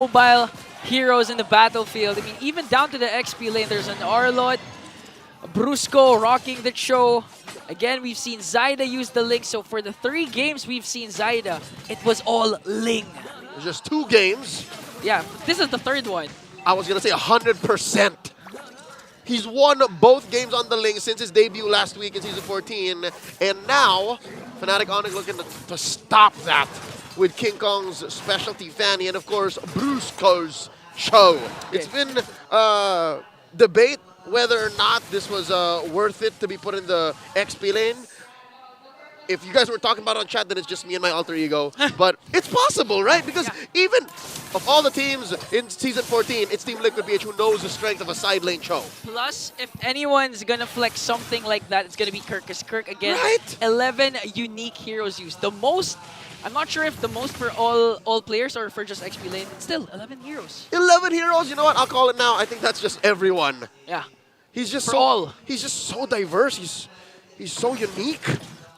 mobile heroes in the battlefield. I mean, even down to the XP lane, there's an Arlot, Brusco rocking the show. Again, we've seen Zyda use the Ling. So for the 3 games we've seen Zyda, it was all Ling. There's just 2 games. Yeah, this is the 3rd one. I was going to say 100%. He's won both games on the Ling since his debut last week in Season 14. And now, Fnatic Onic looking to stop that with King Kong's specialty Fanny and, of course, Brusco's show. It's been debate whether or not this was worth it to be put in the XP lane. If you guys were talking about it on chat, then it's just me and my alter ego. But it's possible, right? Because even of all the teams in Season 14, it's Team Liquid-PH who knows the strength of a side lane show. Plus, if anyone's going to flex something like that, it's going to be Kirk. Because Kirk, again, Right? 11 unique heroes used. The most, I'm not sure if the most for all players or for just XP lane. It's still 11 heroes. 11 heroes, you know what? I'll call it now. I think that's just everyone. Yeah. He's just He's just so diverse. He's so unique.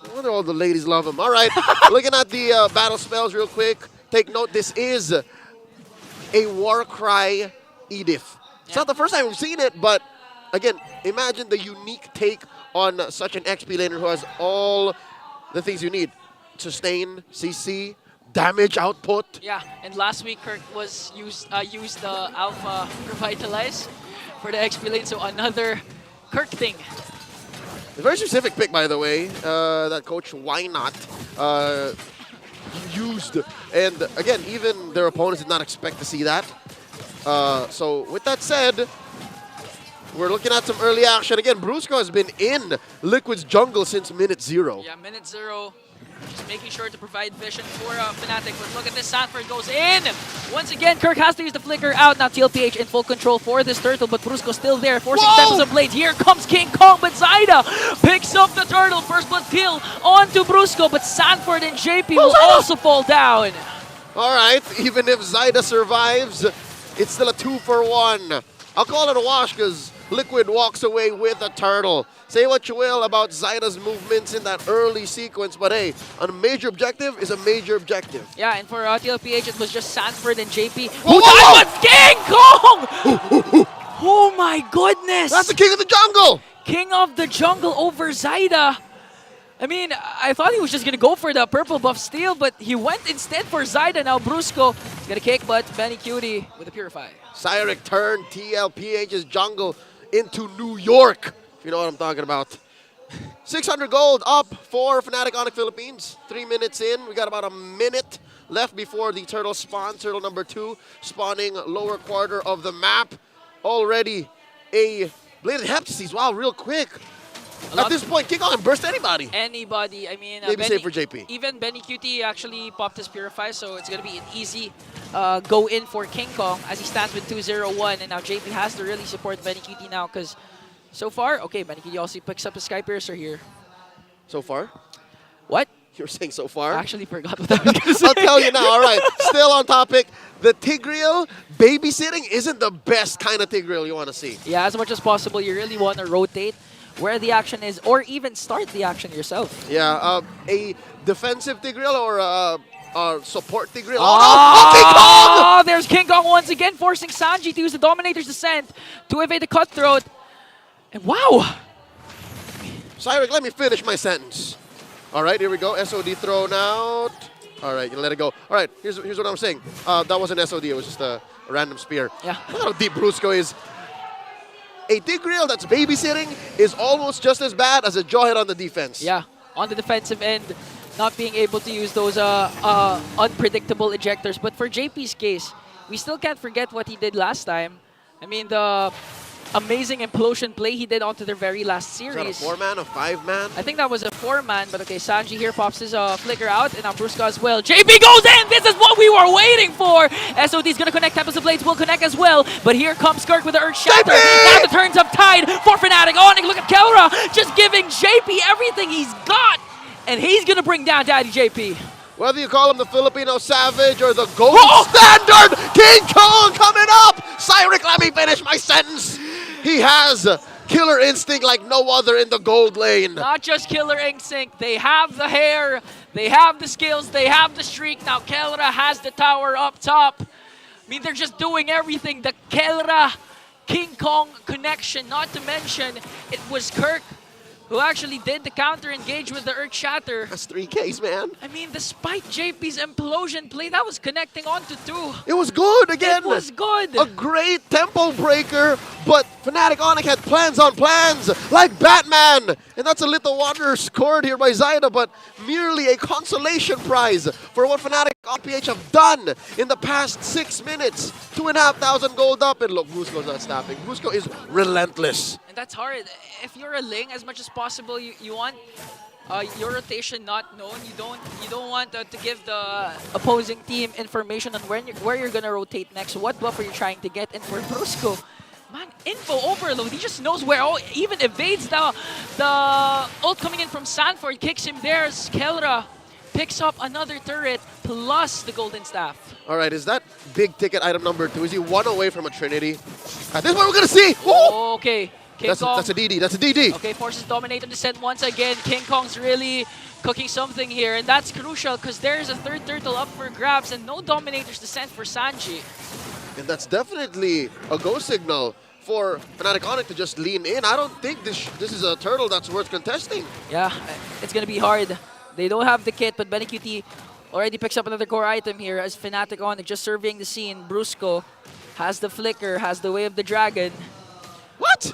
No wonder all the ladies love him. All right, looking at the battle spells real quick. Take note, this is a Warcry Edith. It's not the first time we've seen it, but again, imagine the unique take on such an XP laner who has all the things you need. Sustain, CC, damage output. Yeah, and last week Kirk was used the Alpha Revitalize for the XP lane, so another Kirk thing. A very specific pick, by the way, that Coach Why Not used. And again, even their opponents did not expect to see that. So with that said, we're looking at some early action. Again, Brusco has been in Liquid's jungle since minute 0. Yeah, minute 0. Just making sure to provide vision for Fnatic. But look at this, Sanford goes in. Once again, Kirk has to use the flicker out. Now Mpl-Ph in full control for this turtle, but Brusco still there, forcing Tempest of Blade. Here comes King Kong, but Zyda picks up the turtle. First blood kill onto Brusco, but Sanford and JP will also fall down. All right, even if Zyda survives, it's still a 2-for-1. I'll call it a wash because Liquid walks away with a turtle. Say what you will about Zyda's movements in that early sequence, but hey, a major objective is a major objective. Yeah, and for Mpl-Ph, it was just Sanford and JP who died, but King Kong! Oh my goodness! That's the king of the jungle! King of the jungle over Zyda. I mean, I thought he was just going to go for the purple buff steal, but he went instead for Zyda. Now Brusco is going to kick, but Benny Cutie with a Purify. Cyric turned TLPH's jungle into New York, if you know what I'm talking about. 600 gold up for Fnatic Onic Philippines. 3 minutes in. We got about a minute left before the turtle spawn. Turtle number 2 spawning lower quarter of the map. Already a Bladed Heptases. Wow, real quick. At this point, King Kong can burst anybody. Anybody. I mean, maybe save for JP. Even Benny Cutie actually popped his Purify, so it's going to be an easy go in for King Kong as he stands with 2-0-1. And now JP has to really support Benny Cutie now because so far, okay, Benny Cutie also picks up a Sky Piercer here. So far? What? You were saying so far? I actually forgot what I was going to say. I'll tell you now. All right, still on topic. The Tigreal babysitting isn't the best kind of Tigreal you want to see. Yeah, as much as possible, you really want to rotate where the action is, or even start the action yourself. Yeah, a defensive Tigreal or a support Tigreal. Oh, there's King Kong once again, forcing Sanji to use the Dominator's Descent to evade the Cutthroat. And wow! Cyric, let me finish my sentence. All right, here we go. SOD thrown out. All right, you let it go. All right, here's what I'm saying. That wasn't SOD, it was just a random spear. Yeah. Look how deep Brusco is. A Tigreal that's babysitting is almost just as bad as a Jawhead on the defense. Yeah, on the defensive end, not being able to use those unpredictable ejectors. But for JP's case, we still can't forget what he did last time. I mean, the amazing implosion play he did onto their very last series. Is that a 4-man, a 5-man? I think that was a 4-man, but okay, Sanji here pops his flicker out, and now Brusco as well. JP goes in! This is what we were waiting for! SOD's gonna connect, Tempest of Blades will connect as well, but here comes Kirk with the Earth Shatter. Now the turns up tide for Fnatic. Onic, look at Kelra, just giving JP everything he's got, and he's gonna bring down Daddy JP. Whether you call him the Filipino Savage or the gold standard, King Kong coming up! Cyric, let me finish my sentence! He has killer instinct like no other in the gold lane. Not just killer instinct, they have the hair, they have the skills, they have the streak. Now Kelra has the tower up top. I mean, they're just doing everything. The Kelra King Kong connection, not to mention, it was Kirk who actually did the counter engage with the Earth Shatter. That's 3Ks, man. I mean, despite JP's implosion play, that was connecting onto 2. It was good again. It was good. A great tempo breaker, but Fnatic Onic had plans on plans, like Batman. And that's a little water scored here by Zyda, but merely a consolation prize for what Fnatic Mpl-Ph have done in the past 6 minutes. 2,500 gold up, and look, Brusco's not stopping. Brusco is relentless. And that's hard. If you're a Ling, as much as possible, you want your rotation not known. You don't want to give the opposing team information on where you're gonna rotate next, what buffer you're trying to get. And for Brusco, man, info overload. He just knows where. Oh, even evades the ult coming in from Sanford, kicks him there. Kelra picks up another turret plus the golden staff. All right, is that big ticket item number 2? Is he 1 away from a Trinity? At this point, we're gonna see. Oh, okay. King Kong. That's a DD. That's a DD. Okay, forces dominate on descent once again. King Kong's really cooking something here, and that's crucial because there's a third turtle up for grabs and no dominator's descent for Sanji. And that's definitely a go signal for Fnatic Onic to just lean in. I don't think this is a turtle that's worth contesting. Yeah, it's gonna be hard. They don't have the kit, but Benny QT already picks up another core item here as Fnatic Onic just surveying the scene. Brusco has the flicker, has the way of the dragon. What?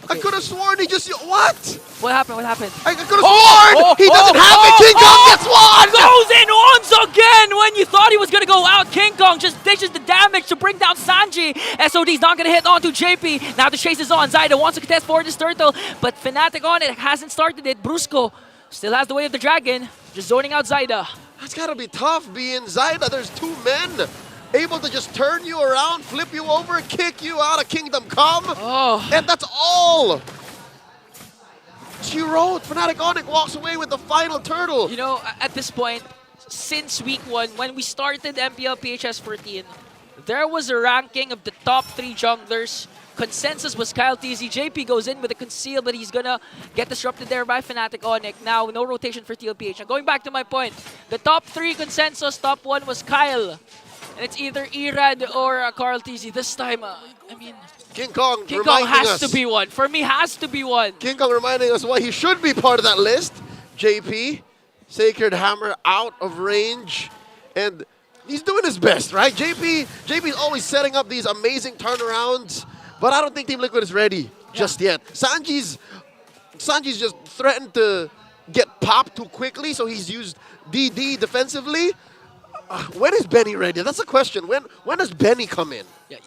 I could have sworn he just... What? What happened? What happened? I could have sworn he doesn't have it. King Kong gets one! Goes in once again when you thought he was going to go out. King Kong just dishes the damage to bring down Sanji. SOD's not going to hit onto JP. Now the chase is on. Zyda wants to contest for this turtle, but Fnatic Onic hasn't started it. Brusco still has the way of the dragon, just zoning out Zyda. That's got to be tough being Zyda. There's 2 men able to just turn you around, flip you over, kick you out of Kingdom Come. Oh. And that's all. She wrote. Fnatic Onic walks away with the final turtle. You know, at this point, since week 1, when we started Mpl-Ph S14, there was a ranking of the top 3 junglers. Consensus was Kyle TZ. JP goes in with a conceal, but he's gonna get disrupted there by Fnatic Onic. Now, no rotation for TL-PH. Now, going back to my point, the top 3 consensus, top 1 was Kyle. And it's either Irad or Carl TZ. This time, I mean, King Kong has to be one. For me, has to be one. King Kong reminding us why he should be part of that list. JP, Sacred Hammer out of range. And he's doing his best, right? JP's always setting up these amazing turnarounds. But I don't think Team Liquid is ready just yet. Sanji's just threatened to get popped too quickly, so he's used DD defensively. When is Benny ready? That's the question. When does Benny come in? Yeah,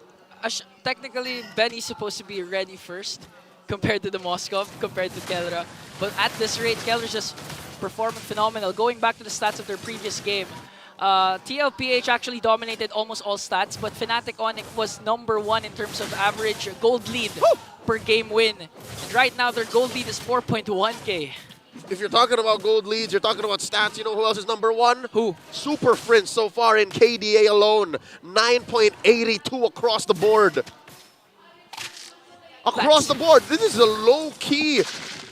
technically, Benny's supposed to be ready first compared to the Moskov, compared to Kelra. But at this rate, Kelra's just performing phenomenal. Going back to the stats of their previous game, TL-PH actually dominated almost all stats, but Fnatic Onic was #1 in terms of average gold lead per game win. And right now, their gold lead is 4.1k. If you're talking about gold leads, you're talking about stats, you know who else is #1? Who? Super Prince so far in KDA alone. 9.82 across the board. Across the board. This is a low-key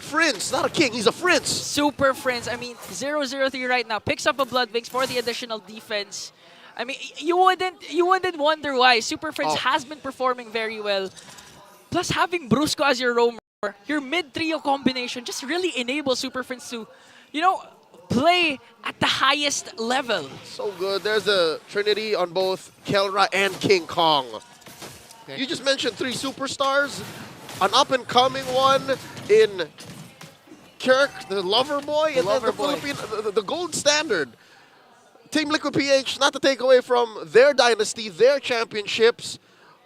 Prince, not a king, he's a Prince. Super Prince. I mean, 0-0-3 right now. Picks up a Blood Wings for the additional defense. I mean, you wouldn't wonder why. Super Prince has been performing very well. Plus, having Brusco as your roamer, your mid-trio combination just really enables Super Prince to, you know, play at the highest level. So good. There's a Trinity on both Kelra and King Kong. Okay. You just mentioned 3 superstars. An up-and-coming one in Kirk, the lover boy, and then the Philippine, the gold standard. Team Liquid PH, not to take away from their dynasty, their championships,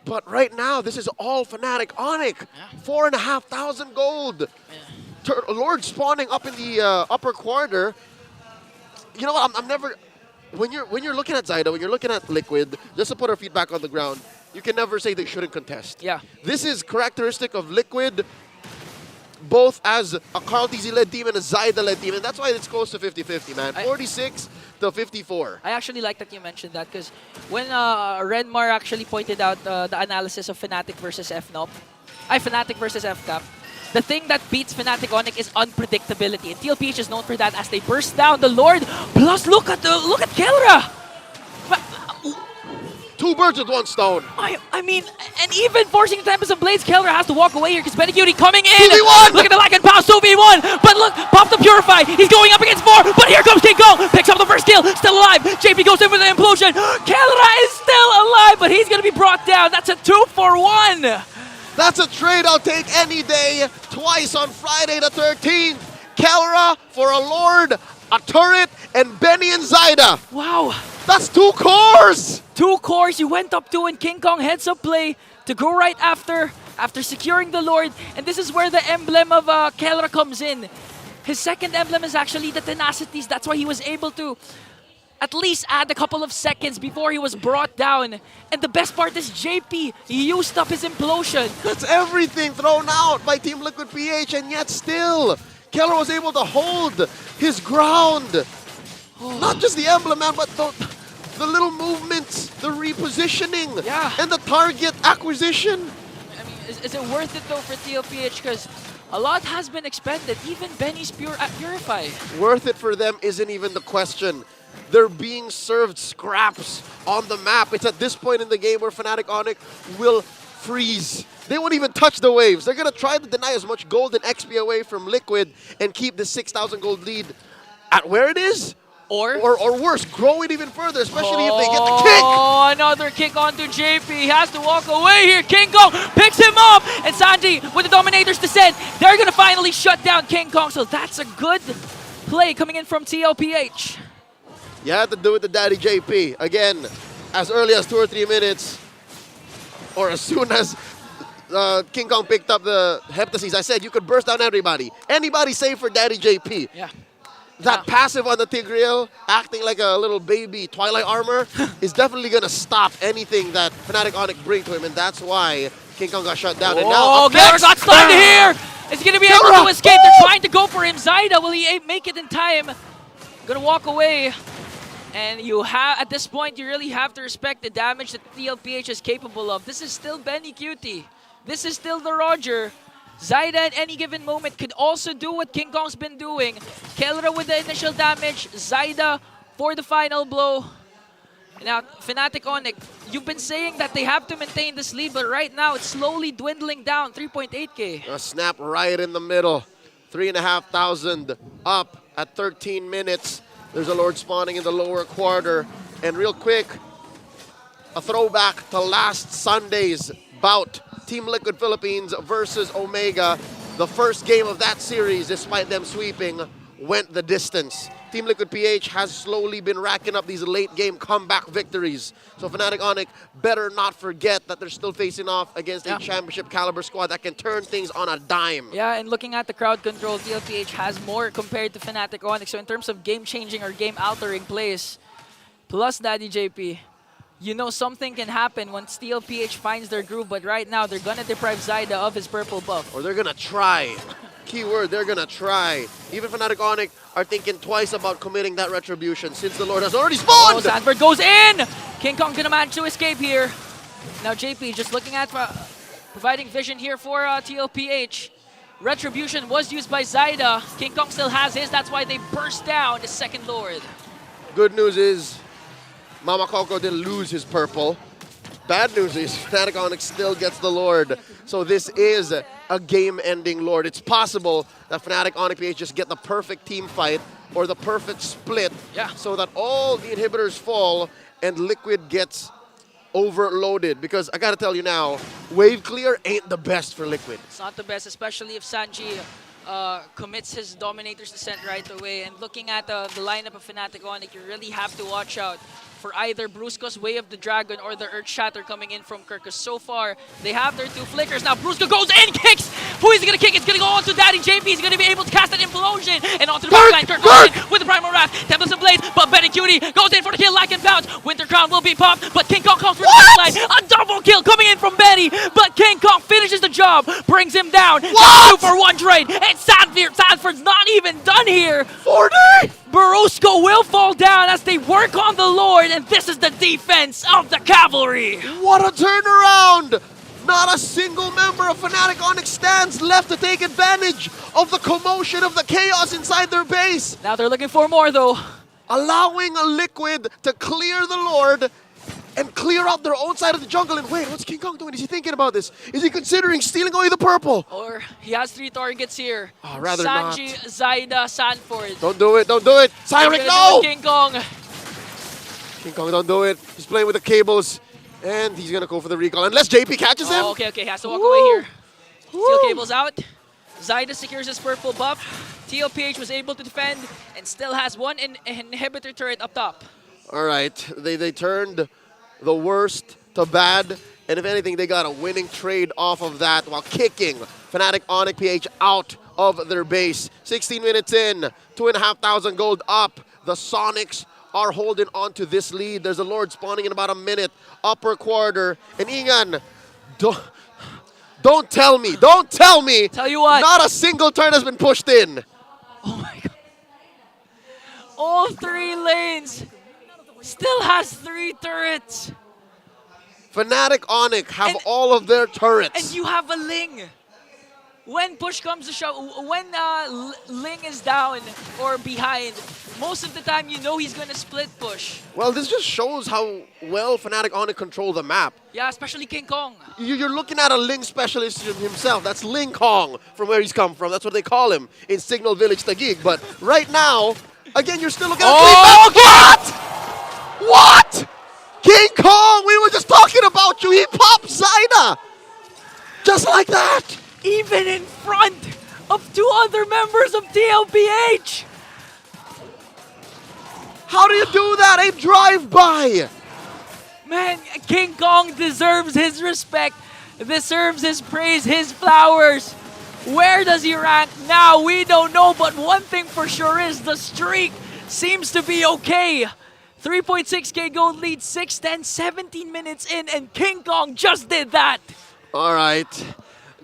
but right now, this is all Fnatic Onic. 4,500 gold. Lord spawning up in the upper quarter. You know what? I'm never. When you're looking at Zyda, when you're looking at Liquid, just to put our feet back on the ground, you can never say they shouldn't contest. Yeah. This is characteristic of Liquid, both as a Carl TZ-led team and a Zyda-led team, and that's why it's close to 50-50, man. 46 to 54. I actually like that you mentioned that because when Renmar actually pointed out the analysis of Fnatic versus Fnatic versus FCAP, the thing that beats Fnatic Onic is unpredictability, and TL-PH is known for that as they burst down the Lord. Plus, look at Kelra. Two birds with one stone. I mean, and even forcing the Tempest of Blades, Keller has to walk away here because Benecutie coming in. 2v1! Look at the Lack and Pounce, 2v1. But look, pop the Purify. He's going up against 4. But here comes King Kong. Picks up the first kill. Still alive. JP goes in with an implosion. Keller is still alive, but he's going to be brought down. That's a 2-for-1. That's a trade I'll take any day. Twice on Friday the 13th. Kelra for a Lord, a turret, and Benny and Zyda. Wow. That's 2 cores! 2 cores. You went up 2 and King Kong heads up play to go right after securing the Lord. And this is where the emblem of Kelra comes in. His second emblem is actually the Tenacities. That's why he was able to at least add a couple of seconds before he was brought down. And the best part is JP, he used up his implosion. That's everything thrown out by Team Mpl-Ph, and yet still, Keller was able to hold his ground. Not just the emblem, man, but the little movements, the repositioning, Yeah. and the target acquisition. I mean, is it worth it though for Mpl-Ph? Because a lot has been expended, even Benny's Purify. Worth it for them isn't even the question. They're being served scraps on the map. It's at this point in the game where Fnatic Onic will freeze. They won't even touch the waves. They're going to try to deny as much gold and XP away from Liquid and keep the 6,000 gold lead at where it is. Or worse, grow it even further, especially if they get the kick. Oh, another kick onto JP. He has to walk away here. King Kong picks him up. And Sanji with the Dominator's Descent. They're going to finally shut down King Kong. So that's a good play coming in from Mpl-Ph. You had to do it to Daddy JP. Again, as early as 2 or 3 minutes, or as soon as King Kong picked up the Heptases, I said you could burst down everybody. Anybody save for Daddy JP. Yeah. That passive on the Tigreal, acting like a little baby Twilight armor, is definitely going to stop anything that Fnatic Onic bring to him, and that's why King Kong got shut down. And now, Keller got stunned here! Is he going to be able to escape? They're trying to go for him. Zyda, will he make it in time? Gonna walk away. And you have, at this point, you really have to respect the damage that Mpl-Ph is capable of. This is still Benecutie. This is still the Roger. Zyda at any given moment could also do what King Kong's been doing. Kelra with the initial damage, Zyda for the final blow. Now, Fnatic Onic, you've been saying that they have to maintain this lead, but right now it's slowly dwindling down, 3.8k. A snap right in the middle. 3,500 up at 13 minutes. There's a Lord spawning in the lower quarter. And real quick, a throwback to last Sunday's bout. Team Liquid Philippines versus Omega. The first game of that series, despite them sweeping, went the distance. Team Mpl-Ph has slowly been racking up these late-game comeback victories. So Fnatic Onic better not forget that they're still facing off against a championship caliber squad that can turn things on a dime. Yeah, and looking at the crowd control, Mpl-Ph has more compared to Fnatic Onic. So in terms of game-changing or game-altering plays, plus Daddy JP, you know something can happen once Mpl-Ph finds their groove, but right now they're gonna deprive Zyda of his purple buff. Or they're gonna try. Keyword, they're gonna try. Even Fnatic Onic are thinking twice about committing that retribution since the Lord has already spawned! Oh, Sandberg goes in! King Kong gonna manage to escape here. Now JP just looking at providing vision here for Mpl-Ph. Retribution was used by Zyda. King Kong still has his, that's why they burst down the second Lord. Good news is Mama Coco didn't lose his purple. Bad news is Fnatic Onic still gets the Lord. So this is a game-ending Lord. It's possible that Fnatic Onic just get the perfect team fight or the perfect split so that all the inhibitors fall and Liquid gets overloaded. Because I gotta tell you now, wave clear ain't the best for Liquid. It's not the best, especially if Sanji commits his Dominator's Descent right away. And looking at the lineup of Fnatic Onic, you really have to watch out for either Brusco's Way of the Dragon or the Earth Shatter coming in from Kirk. So far, they have their 2 flickers. Now Brusco goes in, kicks! Who is he gonna kick? It's gonna go on to Daddy JP. He's gonna be able to cast an Implosion. And onto the backline, Kirk goes in with the Primal Wrath. Tempest and Blades, but Benecutie goes in for the kill, Lack and Pounce. Winter Crown will be popped, but King Kong comes for the backline. A double kill coming in from Benny, but King Kong finishes the job, brings him down. 2-for-1 trade, and Sanford's not even done here. 40! Brusco will fall down as they work on the Lord, and this is the defense of the Cavalry. What a turnaround! Not a single member of Fnatic Onic stands left to take advantage of the commotion of the chaos inside their base. Now they're looking for more though. Allowing a Liquid to clear the Lord and clear out their own side of the jungle. And wait, what's King Kong doing? Is he thinking about this? Is he considering stealing away the purple? Or he has 3 targets here. Oh, rather Sanji, not. Zyda, Sanford. Don't do it, don't do it. Cyric, He's gonna no! do it, King Kong. King Kong, don't do it. He's playing with the cables. And he's gonna go for the recall. Unless JP catches him. Oh, okay, he has to walk away here. Steel cables out. Zyda secures his purple buff. Mpl-Ph was able to defend and still has one inhibitor turret up top. All right, they turned the worst to bad, and if anything, they got a winning trade off of that while kicking Fnatic Onic-Ph out of their base. 16 minutes in, 2,500 gold up. The Sonics are holding on to this lead. There's a Lord spawning in about a minute. Upper quarter, and Ingan, don't tell me. Tell you what. Not a single turn has been pushed in. Oh my god. All 3 lanes still has 3 turrets. Fnatic Onic have all of their turrets. And you have a Ling. When push comes to shove, when Ling is down or behind, most of the time you know he's going to split push. Well, this just shows how well Fnatic Onic control the map. Yeah, especially King Kong. You're looking at a Ling specialist himself. That's Ling Kong from where he's come from. That's what they call him in Signal Village Taguig. But right now, again, you're still looking at What? What? King Kong, we were just talking about you. He popped Zyda. Just like that. Even in front of 2 other members of Mpl-Ph. How do you do that? A drive-by. Man, King Kong deserves his respect, deserves his praise, his flowers. Where does he rank now? We don't know, but one thing for sure is the streak seems to be okay. 3.6k gold lead, 6, 10, 17 minutes in, and King Kong just did that. All right.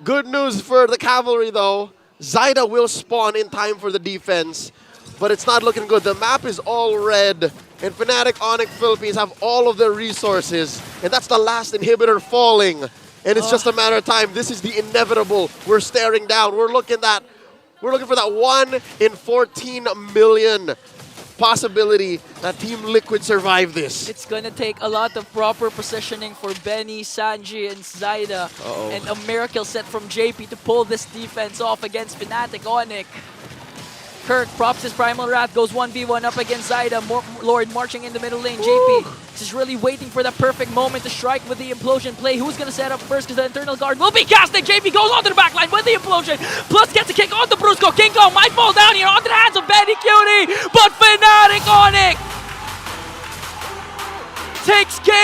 Good news for the cavalry, though. Zyda will spawn in time for the defense, but it's not looking good. The map is all red, and Fnatic Onic Philippines have all of their resources, and that's the last inhibitor falling. And it's just a matter of time. This is the inevitable. We're staring down. We're looking for that 1 in 14 million possibility that Team Liquid survive this. It's gonna take a lot of proper positioning for Benny, Sanji, and Zyda, and a miracle set from JP to pull this defense off against Fnatic Onic. Kirk props his Primal Wrath, goes 1v1 up against Zyda. Lord marching in the middle lane. JP is really waiting for the perfect moment to strike with the implosion play. Who's gonna set up first? Because the internal guard will be casting. JP goes onto the backline with the implosion. Plus gets a kick on the Brusco. King Kong might fall down here onto the hands of Benny Cutie, but Fnatic Onic takes game